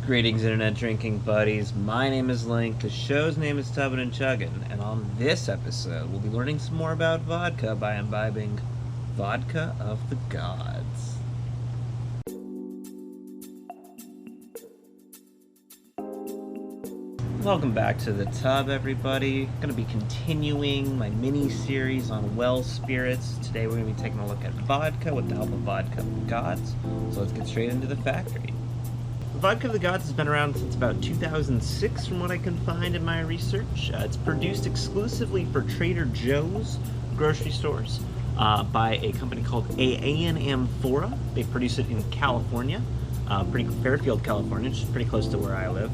Greetings, internet drinking buddies. My name is Link, the show's name is Tubbin and Chuggin', and on this episode, we'll be learning some more about vodka by imbibing Vodka of the Gods. Welcome back to the tub, everybody. I'm going to be continuing my mini-series on well spirits. Today we're going to be taking a look at vodka with the help of Vodka of the Gods. So let's get straight into the factory. Vodka of the Gods has been around since about 2006 from what I can find in my research. It's produced exclusively for Trader Joe's grocery stores by a company called Amphora. They produce it in California, Fairfield, California, which is pretty close to where I live.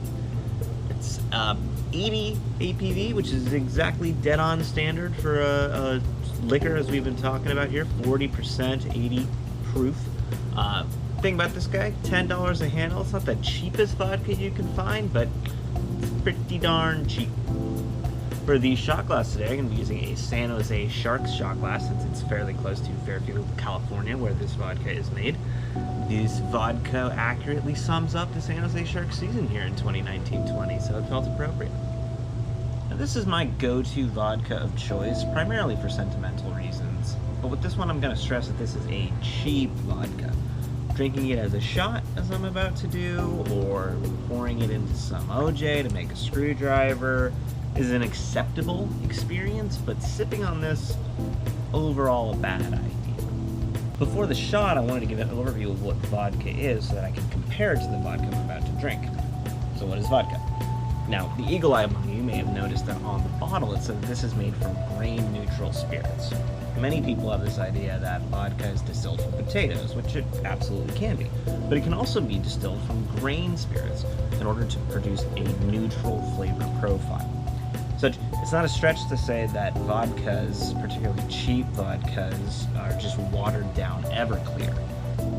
It's 80 APV, which is exactly dead-on standard for a liquor, as we've been talking about here. 40%, 80 proof. Thing about this guy, $10 a handle. It's not the cheapest vodka you can find, but it's pretty darn cheap. For the shot glass today, I'm going to be using a San Jose Sharks shot glass, since it's fairly close to Fairfield, California, where this vodka is made. This vodka accurately sums up the San Jose Sharks season here in 2019-20, so it felt appropriate. Now, this is my go-to vodka of choice, primarily for sentimental reasons. But with this one, I'm going to stress that this is a cheap vodka. Drinking it as a shot, as I'm about to do, or pouring it into some OJ to make a screwdriver is an acceptable experience, but sipping on this, overall a bad idea. Before the shot, I wanted to give an overview of what vodka is so that I can compare it to the vodka I'm about to drink. So what is vodka? Now, the eagle eye among you may have noticed that on the bottle it says this is made from grain-neutral spirits. Many people have this idea that vodka is distilled from potatoes, which it absolutely can be, but it can also be distilled from grain spirits in order to produce a neutral flavor profile. So it's not a stretch to say that vodkas, particularly cheap vodkas, are just watered down Everclear.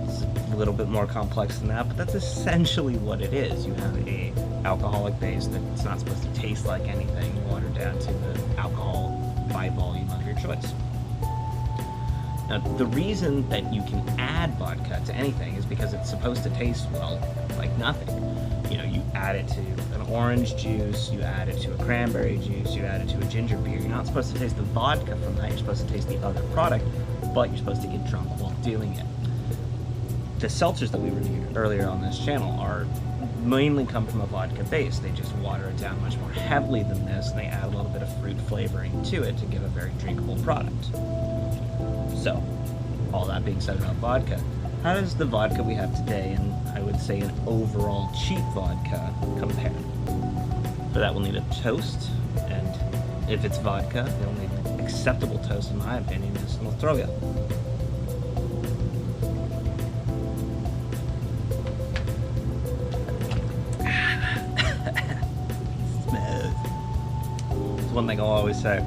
It's a little bit more complex than that, but that's essentially what it is. You have a alcoholic base that's not supposed to taste like anything, watered down to the alcohol by volume of your choice. Now, the reason that you can add vodka to anything is because it's supposed to taste, well, like nothing. You know, you add it to an orange juice, you add it to a cranberry juice, you add it to a ginger beer. You're not supposed to taste the vodka from that, you're supposed to taste the other product, but you're supposed to get drunk while doing it. The seltzers that we reviewed earlier on this channel are mainly come from a vodka base. They just water it down much more heavily than this, and they add a little bit of fruit flavoring to it to give a very drinkable product. So, all that being said about vodka, how does the vodka we have today, and I would say an overall cheap vodka, compare? For that, we'll need a toast, and if it's vodka, it'll need an acceptable toast, in my opinion, just an Australia. Smooth. It's one thing I'll always say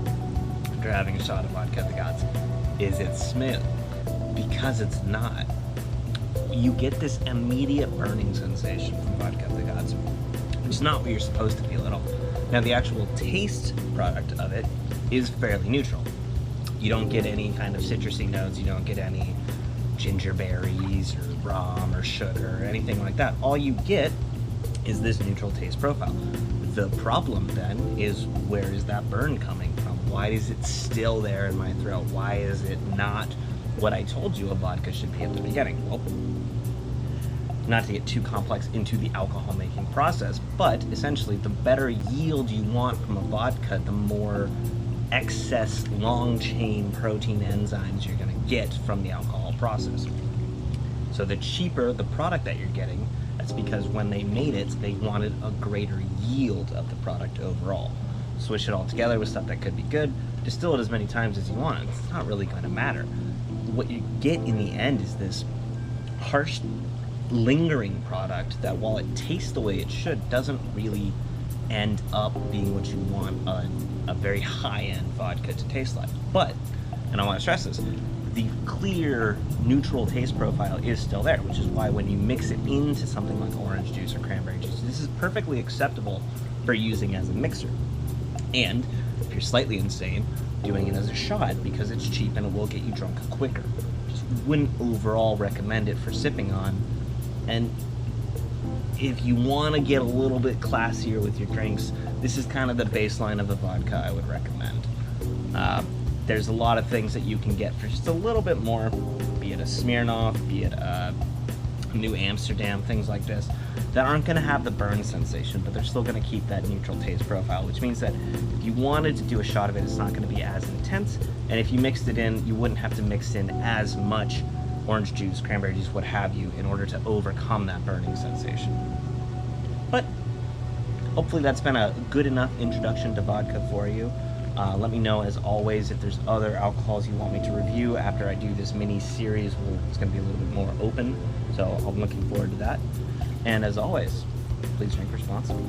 after having a shot of Vodka of the Gods. Is it smooth? Because it's not. You get this immediate burning sensation from Vodka of the Gods, which is not what you're supposed to feel at all. Now, the actual taste product of it is fairly neutral. You don't get any kind of citrusy notes, you don't get any ginger berries or rum or sugar or anything like that. All you get is this neutral taste profile. The problem then is, where is that burn coming from? Why is it still there in my throat? Why is it not what I told you a vodka should be at the beginning? Well, not to get too complex into the alcohol making process, but essentially the better yield you want from a vodka, the more excess long chain protein enzymes you're going to get from the alcohol process. So the cheaper the product that you're getting, that's because when they made it, they wanted a greater yield of the product overall. Switch it all together with stuff that could be good, distill it as many times as you want. It's not really going to matter. What you get in the end is this harsh, lingering product that, while it tastes the way it should, doesn't really end up being what you want a very high-end vodka to taste like. But, and I want to stress this, the clear, neutral taste profile is still there, which is why when you mix it into something like orange juice or cranberry juice, this is perfectly acceptable for using as a mixer. And if you're slightly insane, doing it as a shot because it's cheap and it will get you drunk quicker. Just wouldn't overall recommend it for sipping on. And if you want to get a little bit classier with your drinks, this is kind of the baseline of a vodka I would recommend. There's a lot of things that you can get for just a little bit more, be it a Smirnoff, be it a New Amsterdam, things like this, that aren't going to have the burn sensation, but they're still going to keep that neutral taste profile, which means that if you wanted to do a shot of it, it's not going to be as intense, and if you mixed it in, you wouldn't have to mix in as much orange juice, cranberry juice, what have you, in order to overcome that burning sensation. But hopefully that's been a good enough introduction to vodka for you. Let me know, as always, if there's other alcohols you want me to review after I do this mini series. It's going to be a little bit more open, so I'm looking forward to that. And as always, please drink responsibly.